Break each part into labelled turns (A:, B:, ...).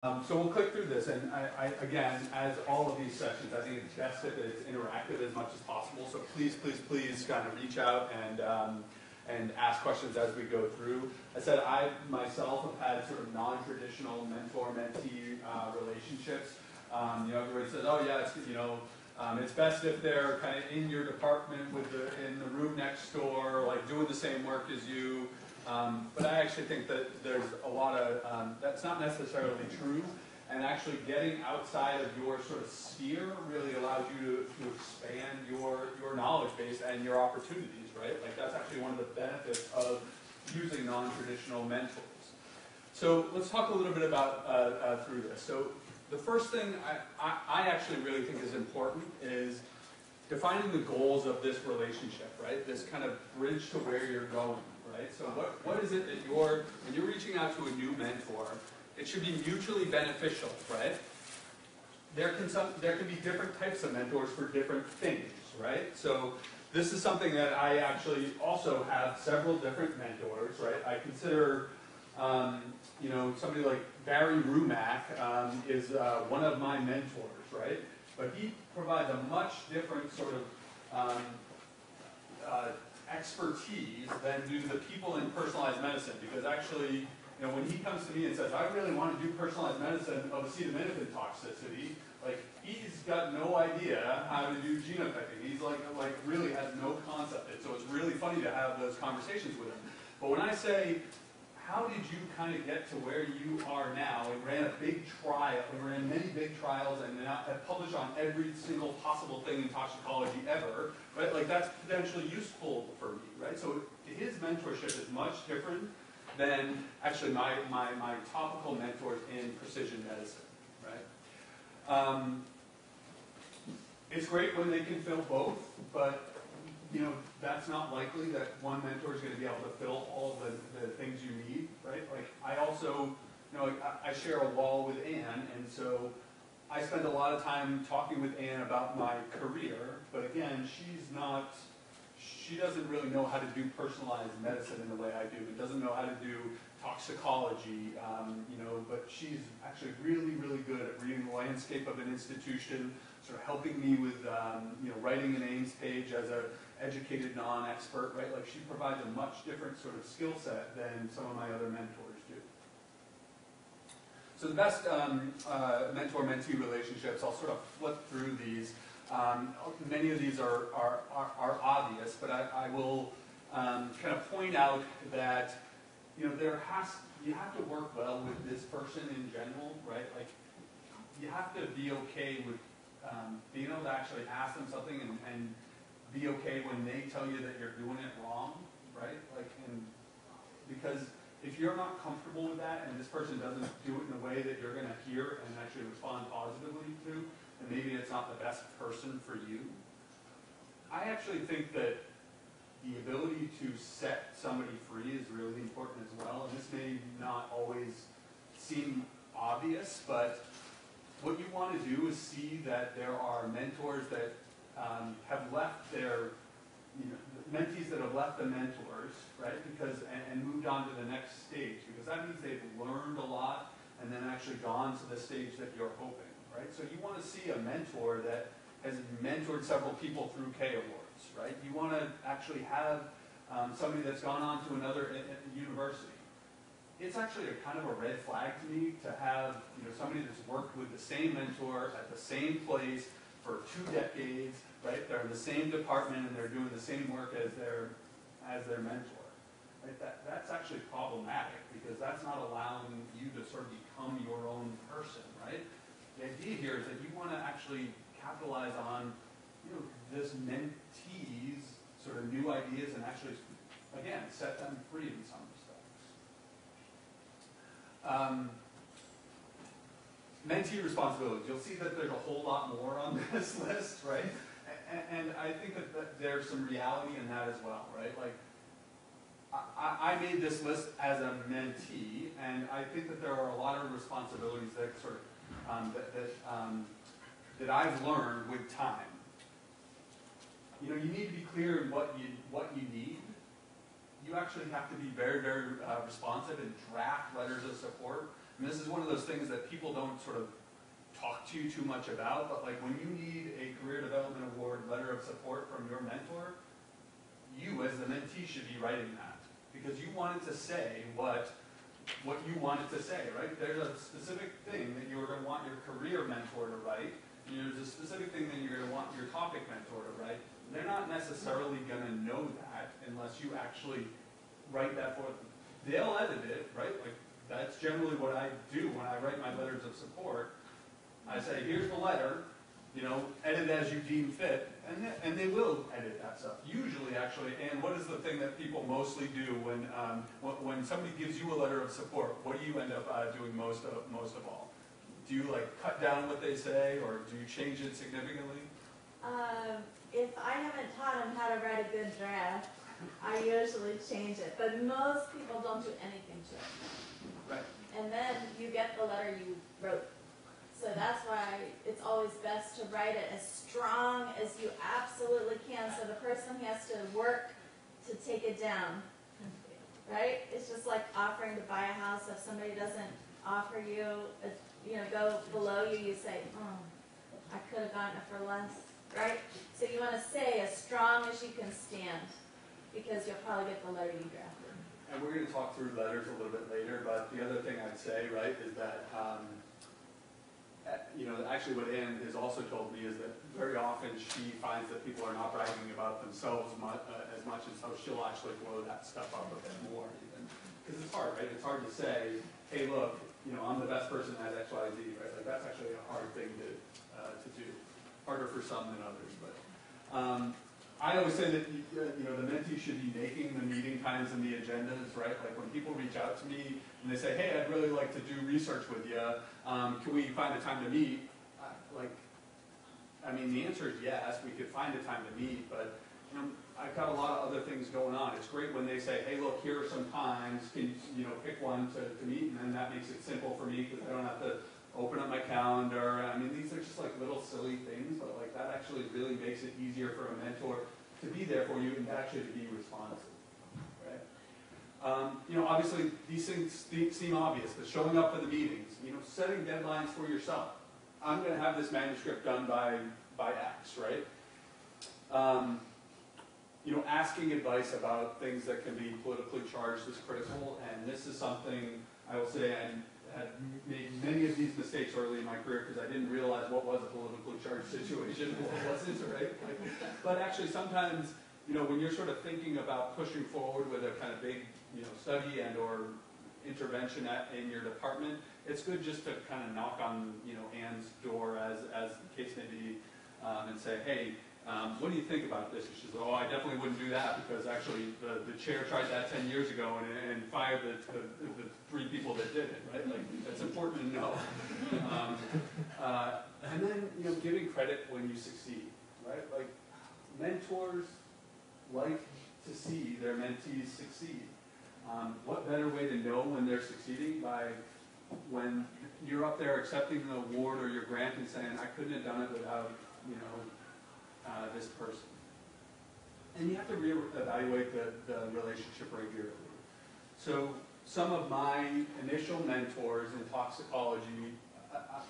A: So we'll click through this, and again, as all of these sessions, I think it's best if it's interactive as much as possible. So please, please, please kind of reach out and ask questions as we go through. I said I myself have had sort of non-traditional mentor-mentee relationships. Everybody says, oh yeah, it's best if they're kind of in your department in the room next door, like doing the same work as you. But I actually think that there's a lot of, that's not necessarily true, and actually getting outside of your sort of sphere really allows you to expand your knowledge base and your opportunities, right? Like that's actually one of the benefits of using non-traditional mentors. So let's talk a little bit about through this. So the first thing I actually really think is important is defining the goals of this relationship, right? This kind of bridge to where you're going. Right? So what is it that when you're reaching out to a new mentor, it should be mutually beneficial, right? There can be different types of mentors for different things, right? So this is something that I actually also have several different mentors, right? I consider, somebody like Barry Rumack is one of my mentors, right? But he provides a much different sort of expertise than do the people in personalized medicine, because actually, when he comes to me and says, I really want to do personalized medicine of acetaminophen toxicity, like he's got no idea how to do genotyping. He's like really has no concept. And so it's really funny to have those conversations with him. But when I say, how did you kind of get to where you are now? We ran a big trial. We ran many big trials and have published on every single possible thing in toxicology ever, right? Like that's potentially useful for me, right? So his mentorship is much different than actually my topical mentors in precision medicine, right? It's great when they can fill both, but that's not likely that one mentor is going to be able to fill all of the things you need, right? Like I also, I share a wall with Anne, and so I spend a lot of time talking with Anne about my career, but again, she doesn't really know how to do personalized medicine in the way I do. It doesn't know how to do toxicology, but she's actually really, really good at reading the landscape of an institution, sort of helping me with, writing an AIMS page as a educated non-expert, right? Like she provides a much different sort of skill set than some of my other mentors do. So the best mentor-mentee relationships, I'll sort of flip through these. Many of these are obvious, but I will kind of point out that you have to work well with this person in general, right? Like you have to be okay with being able to actually ask them something and be okay when they tell you that you're doing it wrong, right? Like, because if you're not comfortable with that and this person doesn't do it in a way that you're going to hear and actually respond positively to, then maybe it's not the best person for you. I actually think that the ability to set somebody free is really important as well, and this may not always seem obvious, but what you want to do is see that there are mentors that have left their, mentees that have left the mentors, right? And moved on to the next stage, because that means they've learned a lot and then actually gone to the stage that you're hoping, right? So you want to see a mentor that has mentored several people through K Awards, right? You want to actually have somebody that's gone on to another university. It's actually a kind of a red flag to me to have somebody that's worked with the same mentor at the same place for 2 decades, right? They're in the same department and they're doing the same work as their mentor. Right? That's actually problematic because that's not allowing you to sort of become your own person, right? The idea here is that you want to actually capitalize on this mentee's sort of new ideas and actually, again, set them free in some respects. Mentee responsibilities. You'll see that there's a whole lot more on this list, right? And I think that there's some reality in that as well, right? Like, I made this list as a mentee, and I think that there are a lot of responsibilities that sort of that I've learned with time. You need to be clear in what you need. You actually have to be very, very responsive and draft letters of support. And this is one of those things that people don't sort of talk to you too much about, but like when you need a career development award letter of support from your mentor, you as the mentee should be writing that, because you want it to say what you want it to say, right? There's a specific thing that you're going to want your career mentor to write, and there's a specific thing that you're going to want your topic mentor to write. They're not necessarily going to know that unless you actually write that for them. They'll edit it, right? Like that's generally what I do when I write my letters of support. I say, here's the letter, you know, edit as you deem fit, and they will edit that stuff. Usually, actually, and what is the thing that people mostly do when somebody gives you a letter of support? What do you end up doing most of all? Do you like cut down what they say, or do you change it significantly?
B: If I haven't taught them how to write a good draft, I usually change it. But most people don't do anything to it.
A: Right.
B: And then you get the letter you wrote. So that's why it's always best to write it as strong as you absolutely can, so the person has to work to take it down. Right? It's just like offering to buy a house. If somebody doesn't offer you, go below you, you say, oh, I could have gotten it for less. Right? So you want to say as strong as you can stand, because you'll probably get the letter you drafted.
A: And we're going to talk through letters a little bit later, but the other thing I'd say, right, is that, actually what Ann has also told me is that very often she finds that people are not bragging about themselves as much, and so she'll actually blow that stuff up a bit more even. Because it's hard, right? It's hard to say, hey, look, I'm the best person at X, Y, Z, right? Like that's actually a hard thing to do. Harder for some than others, but I always say that the mentee should be making the meeting times and the agendas, right? Like when people reach out to me and they say, hey, I'd really like to do research with you. Can we find a time to meet? The answer is yes, we could find a time to meet, but I've got a lot of other things going on. It's great when they say, hey, look, here are some times, can you pick one to meet, and then that makes it simple for me because I don't have to open up my calendar. These are just like little silly things, but like that actually really makes it easier for a mentor to be there for you and actually to be responsive, right? Obviously these things seem obvious, but showing up for the meetings, setting deadlines for yourself. I'm going to have this manuscript done by X, right? Asking advice about things that can be politically charged is critical, and this is something I will say I had made many of these mistakes early in my career because I didn't realize what was a politically charged situation and what wasn't, right? But actually sometimes, when you're sort of thinking about pushing forward with a kind of big, study and or intervention in your department, it's good just to kind of knock on, Ann's door as the case may be, and say, hey, what do you think about this? And she says, oh, I definitely wouldn't do that because actually the chair tried that 10 years ago and fired the 3 people that did it, right? Like, that's important to know. And then, giving credit when you succeed, right? Like, mentors like to see their mentees succeed. What better way to know when they're succeeding by when you're up there accepting the award or your grant and saying, I couldn't have done it without, this person. And you have to reevaluate the relationship regularly. So some of my initial mentors in toxicology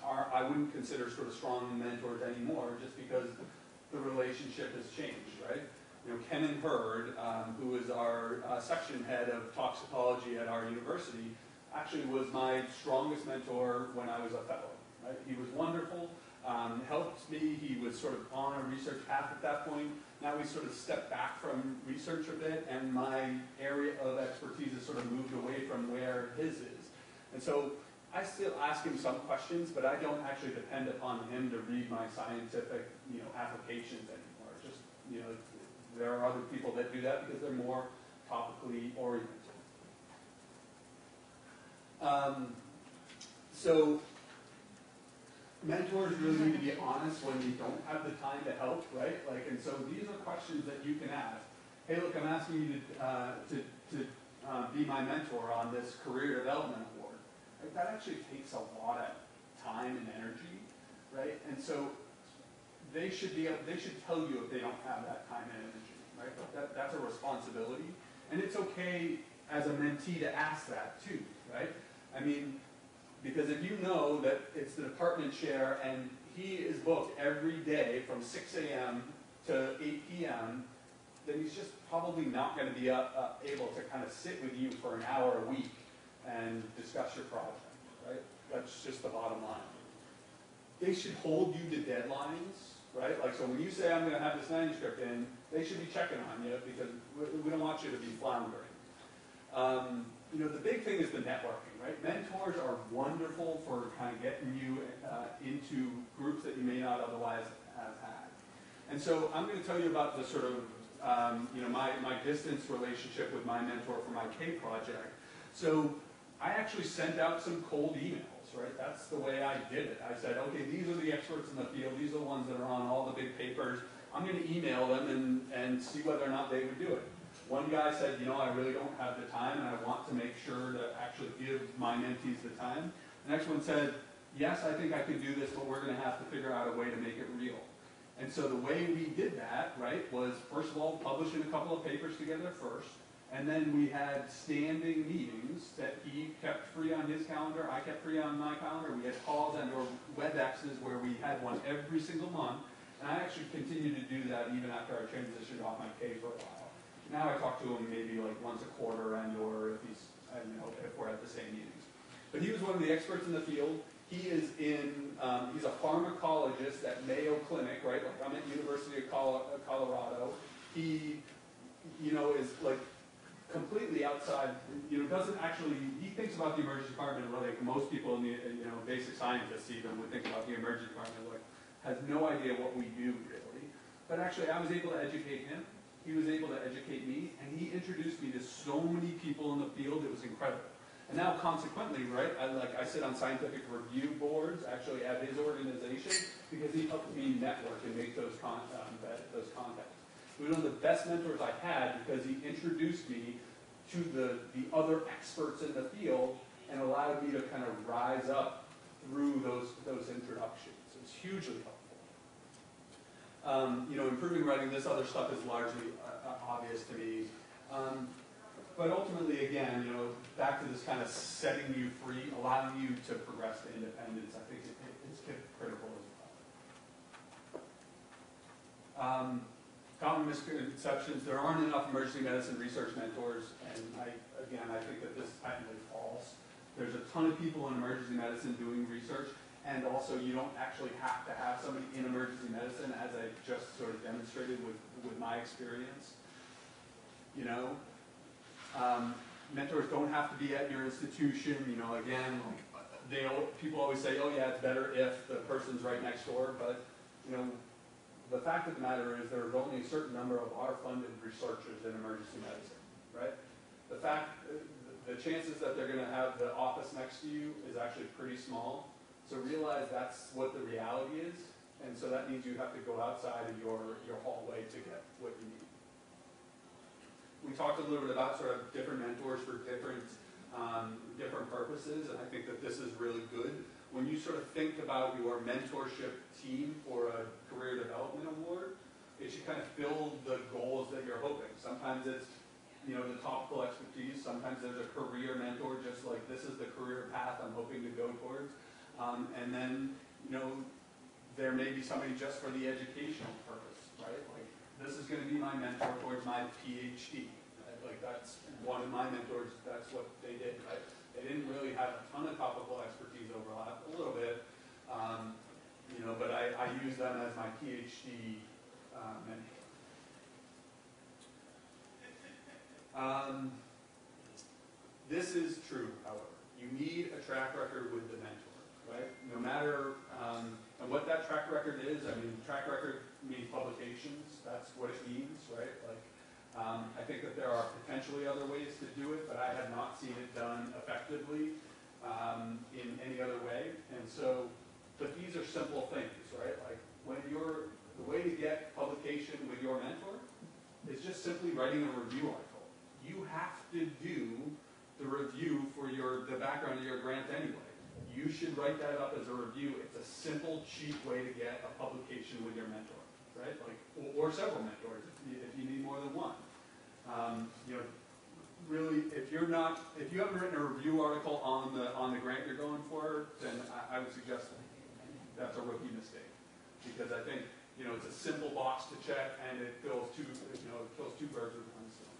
A: I wouldn't consider sort of strong mentors anymore just because the relationship has changed, right? Ken Hurd, who is our section head of toxicology at our university, actually was my strongest mentor when I was a fellow. Right? He was wonderful, helped me. He was sort of on a research path at that point. Now we sort of stepped back from research a bit, and my area of expertise has sort of moved away from where his is. And so I still ask him some questions, but I don't actually depend upon him to read my scientific, applications anymore. Just, there are other people that do that because they're more topically oriented. So mentors really need to be honest when they don't have the time to help, right? And so these are questions that you can ask. Hey, look, I'm asking you to be my mentor on this career development award. Right? That actually takes a lot of time and energy, right? And so they should tell you if they don't have that time and energy, right? That's a responsibility, and it's okay as a mentee to ask that too, right? Because if you know that it's the department chair and he is booked every day from 6 a.m. to 8 p.m., then he's just probably not going to be able to kind of sit with you for an hour a week and discuss your project, right? That's just the bottom line. They should hold you to deadlines, right? Like, so when you say, I'm going to have this manuscript in, they should be checking on you because we don't want you to be floundering. You know, the big thing is the networking, right? Mentors are wonderful for kind of getting you into groups that you may not otherwise have had. And so I'm going to tell you about the sort of, you know, my distance relationship with my mentor for my K project. So I actually sent out some cold emails, right? That's the way I did it. I said, okay, these are the experts in the field. These are the ones that are on all the big papers. I'm going to email them and see whether or not they would do it. One guy said, you know, I really don't have the time and I want to make sure to actually give my mentees the time. The next one said, yes, I think I could do this, but we're going to have to figure out a way to make it real. And so the way we did that, right, was first of all publishing a couple of papers together first, and then we had standing meetings that he kept free on his calendar, I kept free on my calendar. We had calls and or WebExes where we had one every single month, and I actually continued to do that even after I transitioned off my K for a while. Now I talk to him maybe like once a quarter and or if he's, you know, if we're at the same meetings. But he was one of the experts in the field. He is in, he's a pharmacologist at Mayo Clinic, right? Like I'm at University of Colorado. He, you know, is like completely outside, you know, doesn't actually, he thinks about the emergency department like most people in the, you know, basic scientists even would think about the emergency department, like has no idea what we do really. But actually I was able to educate him. He was able to educate me, and he introduced me to so many people in the field, it was incredible. And now consequently, right, I sit on scientific review boards, actually at his organization, because he helped me network and make those contacts. He was one of the best mentors I had because he introduced me to the other experts in the field and allowed me to kind of rise up through those introductions. It's hugely helpful. You know, improving writing, this other stuff is largely obvious to me. But ultimately, again, you know, back to this kind of setting you free, allowing you to progress to independence, I think it's critical as well. Common misconceptions, there aren't enough emergency medicine research mentors, and I think that this is patently false. There's a ton of people in emergency medicine doing research, and also you don't actually have to have somebody in emergency medicine, as I just sort of demonstrated with my experience. You know, mentors don't have to be at your institution. You know, again, people always say, oh yeah, it's better if the person's right next door, but you know, the fact of the matter is there's only a certain number of our funded researchers in emergency medicine, right? The chances that they're going to have the office next to you is actually pretty small. So realize that's what the reality is, and so that means you have to go outside of your hallway to get what you need. We talked a little bit about sort of different mentors for different purposes, and I think that this is really good. When you sort of think about your mentorship team for a career development award, it should kind of fill the goals that you're hoping. Sometimes it's, you know, the topical expertise. Sometimes there's a career mentor, just like this is the career path I'm hoping to go towards. And then, you know, there may be somebody just for the educational purpose, right? Like, this is going to be my mentor towards my PhD. Right? Like, that's one of my mentors, that's what they did, right? They didn't really have a ton of topical expertise overlap, a little bit, you know, but I use them as my PhD mentor. This is true, however. You need a track record with the mentor. Right? No matter and what that track record is, I mean, track record means publications. That's what it means, right? Like, I think that there are potentially other ways to do it, but I have not seen it done effectively in any other way. And so, but these are simple things, right? Like, the way to get publication with your mentor is just simply writing a review article. You have to do the review for the background of your grant anyway. You should write that up as a review. It's a simple, cheap way to get a publication with your mentor, right? Like, or several mentors if you need more than one. You know, really, if you haven't written a review article on the grant you're going for, then I would suggest that's a rookie mistake, because I think it's a simple box to check and it kills two birds with one stone.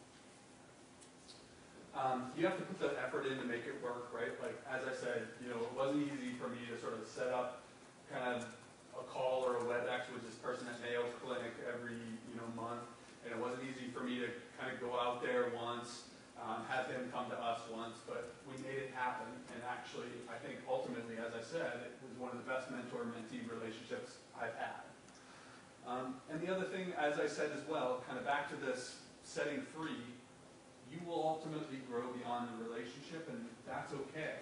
A: You have to put the effort in to make it work, right? Like as I said, it wasn't easy for me to sort of set up kind of a call or a WebEx with this person at Mayo Clinic every month, and it wasn't easy for me to kind of go out there once, have him come to us once, but we made it happen. And actually, I think ultimately, as I said, it was one of the best mentor-mentee relationships I've had. And the other thing, as I said as well, kind of back to this setting free, you will ultimately grow beyond the relationship, and that's okay.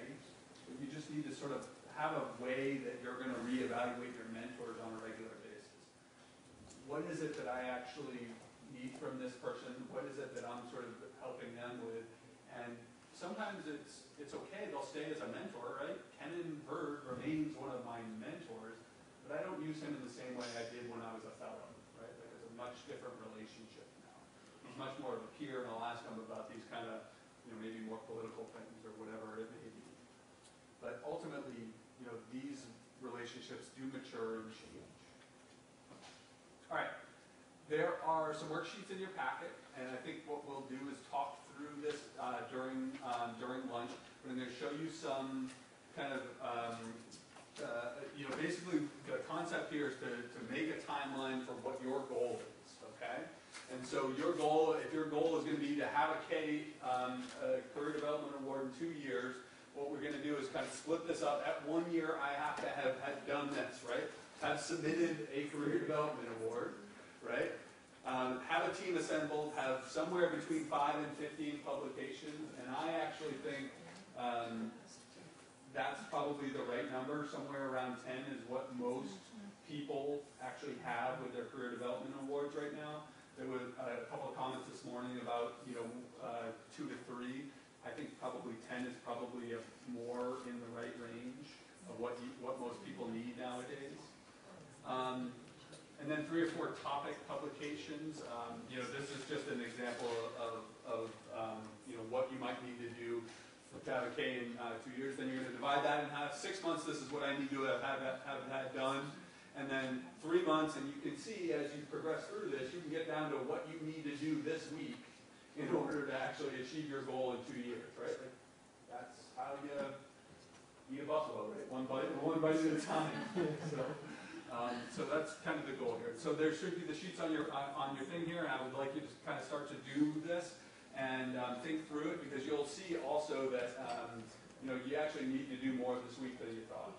A: But you just need to sort of have a way that you're going to reevaluate your mentors on a regular basis. What is it that I actually need from this person? What is it that I'm sort of helping them with? And sometimes it's okay, they'll stay as a mentor, right? Kenan Bird remains one of my mentors, but I don't use him in the same way I did when I was a fellow, right? Like it's a much different relationship now. He's much more of a peer, and I'll ask him about these kind of, maybe more political things or whatever it may be. But ultimately, these relationships do mature and change. All right. There are some worksheets in your packet, and I think what we'll do is talk through this during lunch. We're going to show you some kind of, basically the concept here is to make a timeline for what your goal is, okay? And so your goal, if your goal is going to be to have a Career Development Award in 2 years, what we're going to do is kind of split this up. At 1 year, I have to have done this, right? Have submitted a Career Development Award, right? Have a team assembled, have somewhere between 5 and 15 publications, and I actually think that's probably the right number. Somewhere around 10 is what most people actually have with their Career Development Awards right now. There were a couple of comments this morning about 2 to 3. I think probably 10 is probably more in the right range of what most people need nowadays. And then 3 or 4 topic publications. This is just an example of what you might need to do to have a K in 2 years. Then you're going to divide that in half. 6 months, this is what I need to have had done. And then 3 months, and you can see as you progress through this, you can get down to what you need to do this week in order to actually achieve your goal in 2 years, right? Like, that's how you eat a buffalo, right? One bite at a time. So that's kind of the goal here. So there should be the sheets on your thing here, and I would like you to kind of start to do this and think through it, because you'll see also that you actually need to do more this week than you thought.